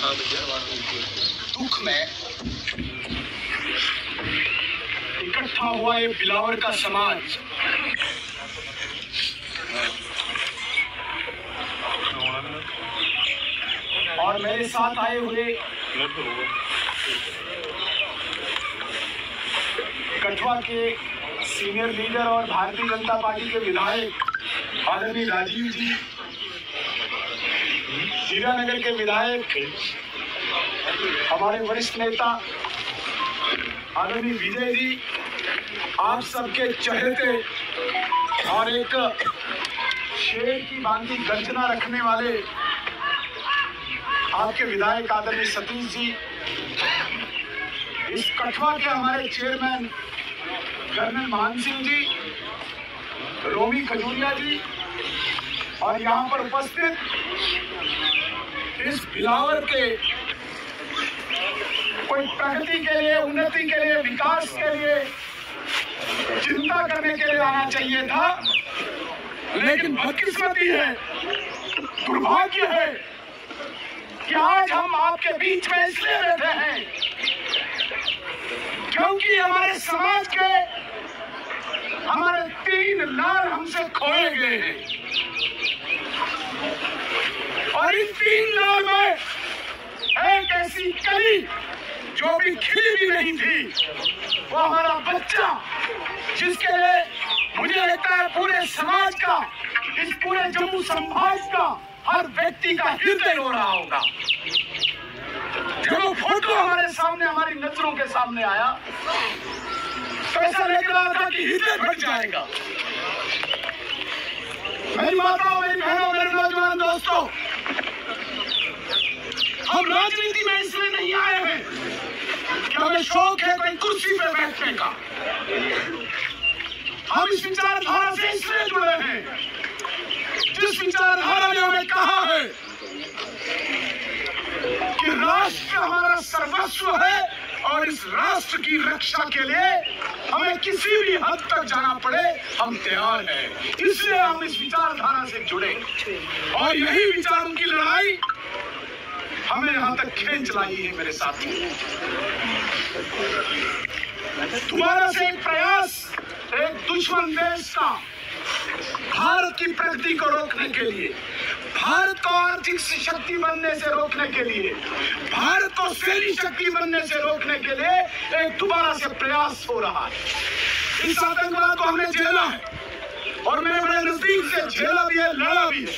दुख में इकट्ठा हुआ ये बिलावर का समाज और मेरे साथ आए हुए कठुआ के सीनियर लीडर और भारतीय जनता पार्टी के विधायक आदरणीय राजीव जी, हीरानगर के विधायक हमारे वरिष्ठ नेता आदरणीय विजय जी, आप सबके चहेते और एक शेर की बांधी गर्जना रखने वाले आपके विधायक आदरणीय सतीश जी, इस कठुआ के हमारे चेयरमैन कर्नल मान सिंह जी, रोमी खजूरिया जी और यहाँ पर उपस्थित इस बिलावर के कोई प्रगति के लिए, उन्नति के लिए, विकास के लिए चिंता करने के लिए आना चाहिए था, लेकिन बदकिस्मती है, दुर्भाग्य है कि आज हम आपके बीच में इसलिए बैठे हैं क्योंकि हमारे समाज के हमारे 3 लाल हमसे खोए गए हैं और इन 3 लाल में एक ऐसी कली जो भी खिली भी नहीं थी, वो हमारा बच्चा, जिसके लिए मुझे लगता है पूरे समाज का, इस पूरे जम्मू संभाग का हर व्यक्ति का हृदय रो रहा होगा। जब वो फोटो हमारे सामने, हमारी नजरों के सामने आया तो ऐसा लग रहा था कि हृदय फट जाएगा। मेरी माताओं, मेरी बहनों, मेरे नौजवान दोस्तों, हम राजनीति में इसलिए नहीं आए हैं कि हमें शौक है कोई कुर्सी पे बैठने का। हम इस विचारधारा से इसलिए जुड़े हैं जिस विचारधारा ने हमें कहा है कि राष्ट्र हमारा सर्वस्व है और इस राष्ट्र की रक्षा के लिए हमें किसी भी हद तक जाना पड़े, हम तैयार हैं। इसलिए हम इस विचारधारा से जुड़े और यही विचारों की लड़ाई हमें यहाँ तक खींच लाई है। मेरे साथी, तुम्हारा से एक प्रयास एक दुश्मन देश का भारत की प्रगति को रोकने के लिए, भारत को आर्थिक शक्ति बनने से रोकने के लिए, भारत को सैन्य शक्ति बनने से रोकने के लिए एक दोबारा से प्रयास हो रहा है। इस आतंकवाद को हमने झेला है और मैंने बड़े नजदीक से झेला भी है, लड़ा भी है।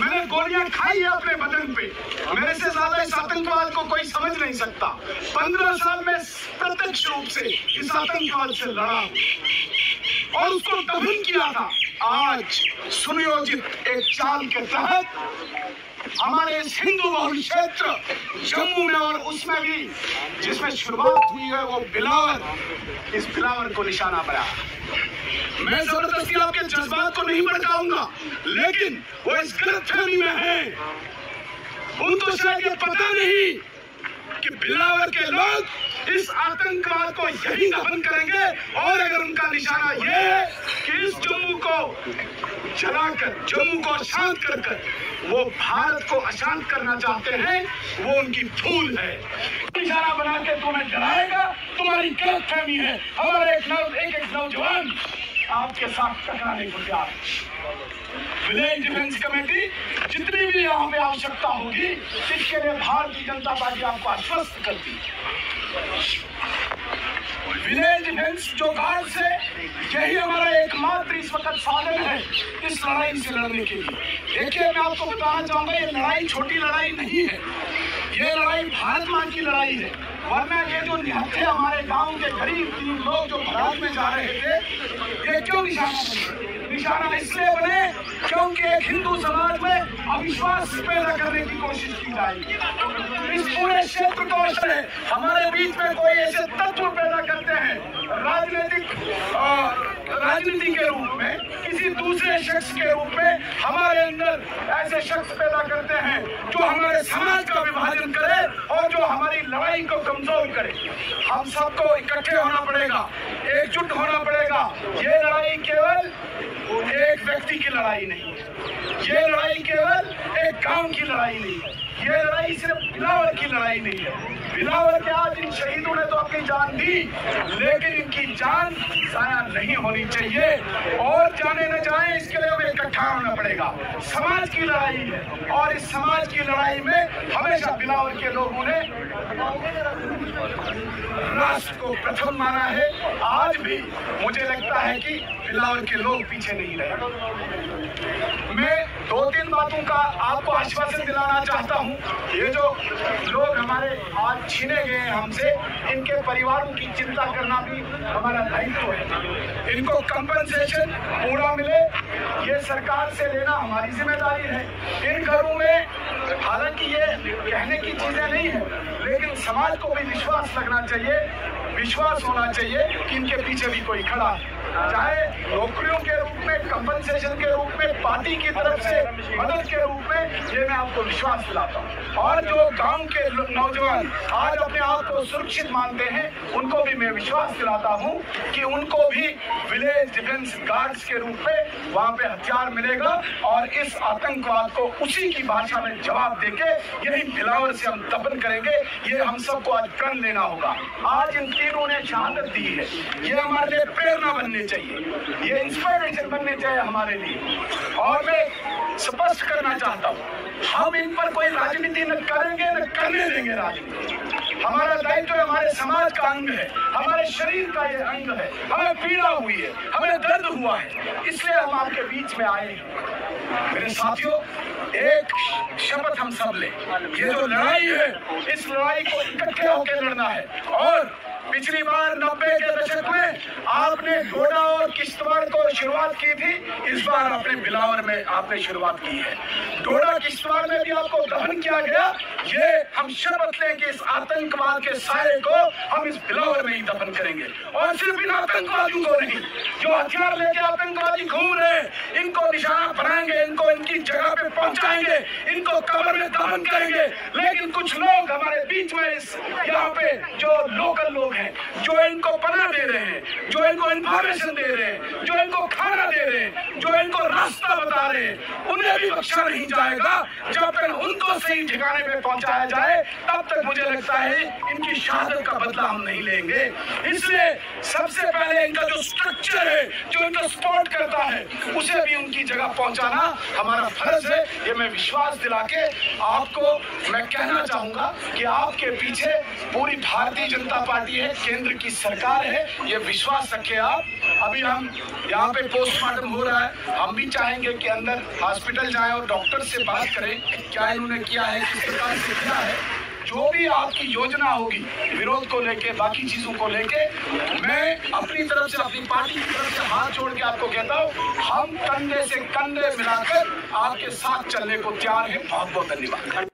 मैंने गोलियां खाई है अपने बदन पे। मेरे से ज्यादा इस आतंकवाद को कोई समझ नहीं सकता। 15 साल में प्रत्यक्ष रूप से इस आतंकवाद से लड़ा और उसको दमन किया था। आज सुनियोजित एक चाल के तहत हमारे इस हिंदू बहुल क्षेत्र जम्मू में और उसमें भी जिसमें शुरुआत हुई है वो बिलावर, इस बिलावर को निशाना बनाया। मैं जबरदस्ती आपके जज्बात को नहीं भड़काऊंगा, लेकिन वो इस गलतफहमी में है, उनको शायद ये पता नहीं कि बिलावर के लोग इस आतंकवाद को यही दफन करेंगे और अगर उनका निशाना ये है कि इस जम्मू को जलाकर, जम्मू को अशांत कर कर वो भारत को अशांत करना चाहते हैं, वो उनकी भूल है। निशाना बना के तुम्हें डराएगा, तुम्हारी गलतफहमी है। हमारे एक नौजवान आपके साथ टकराने को तैयार है। विलेज डिफेंस कमेटी जितनी भी यहाँ पे आवश्यकता होगी, इसके लिए भारतीय जनता पार्टी आपको आश्वस्त करती है। विलेज डिफेंस जो गार्ड से, यही हमारा एकमात्र इस वक्त साधन है इस लड़ाई से लड़ने के लिए। देखिए, मैं आपको बताना चाहूंगा, ये लड़ाई छोटी लड़ाई नहीं है, ये लड़ाई भारत माँ की लड़ाई है। वरना ये जो निहत्थे हमारे गांव के गरीब 3 लोग जो भारत में जा रहे थे, ये क्यों निशाना बने? निशाना इसलिए बने क्योंकि एक हिंदू समाज में अविश्वास पैदा करने की कोशिश की जाएगी। इस पूरे क्षेत्र को हमारे बीच में कोई ऐसे तत्व पैदा करते हैं राजनीति के रूप में, किसी दूसरे शख्स के रूप में हमारे अंदर ऐसे शख्स पैदा करते हैं जो हमारे समाज का विभाजन करे और जो हमारी लड़ाई को कमजोर करे। हम सबको इकट्ठे होना पड़ेगा, एकजुट होना पड़ेगा। ये लड़ाई केवल एक व्यक्ति की लड़ाई नहीं है, ये लड़ाई केवल एक गांव की लड़ाई नहीं है, ये लड़ाई सिर्फ बिलावर की लड़ाई नहीं है। बिलावल के आज इन शहीदों ने तो अपनी जान दी, लेकिन इनकी जान जाया नहीं होनी चाहिए और जाने न जाए इसके लिए हमें इकट्ठा होना पड़ेगा। समाज की लड़ाई है और इस समाज की लड़ाई में हमेशा बिलावल के लोगों ने राष्ट्र को प्रथम माना है। आज भी मुझे लगता है कि बिलावल के लोग पीछे नहीं रहे। मैं 2-3 बातों का आपको आश्वासन दिलाना चाहता हूं। ये जो लोग हमारे आज छीने गए हैं हमसे, इनके परिवारों की चिंता करना भी हमारा दायित्व है। इनको कंपनसेशन पूरा मिले, ये सरकार से लेना हमारी जिम्मेदारी है। इन घरों में हालांकि ये कहने की चीजें नहीं है, लेकिन समाज को भी विश्वास लगना चाहिए, विश्वास होना चाहिए कि इनके पीछे भी कोई खड़ा है। चाहे नौकरियों के रूप में, कंपनसेशन के रूप में, पार्टी की तरफ से मदद के रूप में, ये मैं आपको विश्वास दिलाता हूँ। और जो गांव के नौजवान आज अपने आप को सुरक्षित मानते हैं, उनको भी मैं विश्वास दिलाता हूँ कि उनको भी विलेज डिफेंस गार्ड्स के रूप में वहाँ पे हथियार मिलेगा और इस आतंकवाद को उसी की भाषा में जवाब देके यही बिलावल से हम दफन करेंगे। ये हम सबको आज प्रण लेना होगा। आज इन तीनों ने शहादत दी है, ये हमारे लिए प्रेरणा बनने चाहिए, ये इंस्पिरेशन बनने चाहिए हमारे लिए। और मैं स्पष्ट करना चाहता हूँ, हम इन पर कोई राजनीति न करेंगे न करने देंगे राजनीति। हमारा दायित्व हमारे समाज का अंग है, हमारे शरीर का ये अंग है। हमें पीड़ा हुई है, हमें दर्द हुआ है, इसलिए हम आपके बीच में आए हैं। मेरे साथियों, एक शपथ हम सब लें, ये जो लड़ाई है, इस लड़ाई को इकट्ठे होकर लड़ना है। और पिछली बार 90 के दशक में आपने डोडा और किश्तवाड़ को शुरुआत की थी, इस बार अपने बिलावल में आपने शुरुआत की है। डोडा किश्तवाड़ में भी आपको दफन किया गया। ये हम शपथ लें कि इस आतंकवाद के साये को हम इस बिलावल में ही दफन करेंगे। और सिर्फ इन आतंकवादियों को नहीं, जो हथियार लेके आतंकवादी घूम रहे हैं, इनको निशाना बनाएंगे, इनको इनकी जगह पे पहुंचाएंगे, इनको कब्र में दफन करेंगे। लेकिन कुछ लोग हमारे बीच में इस यहाँ पे जो लोकल लोग हैं, जो इनको पनाह दे रहे हैं, जो इनको इंफॉर्मेशन दे रहे हैं, जो इनको खाना दे रहे हैं, जो इनको रास्ता बता रहे हैं, उन्हें भी बख्शा नहीं जाएगा। जब तक उनको सही ठिकाने पे पहुंचाया जाए, तब तक मुझे लगता है इनकी शहादत का बदला हम नहीं लेंगे। इसलिए सबसे पहले इनका जो स्ट्रक्चर है, जो इनको सपोर्ट करता है, उसे भी उनकी जगह पहुंचाना हमारा फर्ज है। ये मैं विश्वास दिला के आपको मैं कहना चाहूंगा कि आपके पीछे पूरी भारतीय जनता पार्टी है, केंद्र की सरकार है, ये विश्वास रखे आप। अभी हम यहाँ पे पोस्टमार्टम हो रहा है, हम भी चाहेंगे कि अंदर हॉस्पिटल जाएं और डॉक्टर से बात करें, क्या इन्होंने किया है, किस प्रकार से किया है। जो भी आपकी योजना होगी विरोध को लेके, बाकी चीजों को लेके, मैं अपनी तरफ से, अपनी पार्टी की तरफ से हाथ जोड़ के आपको कहता हूँ, हम कंधे से कंधे मिलाकर आपके साथ चलने को तैयार हैं। बहुत बहुत धन्यवाद।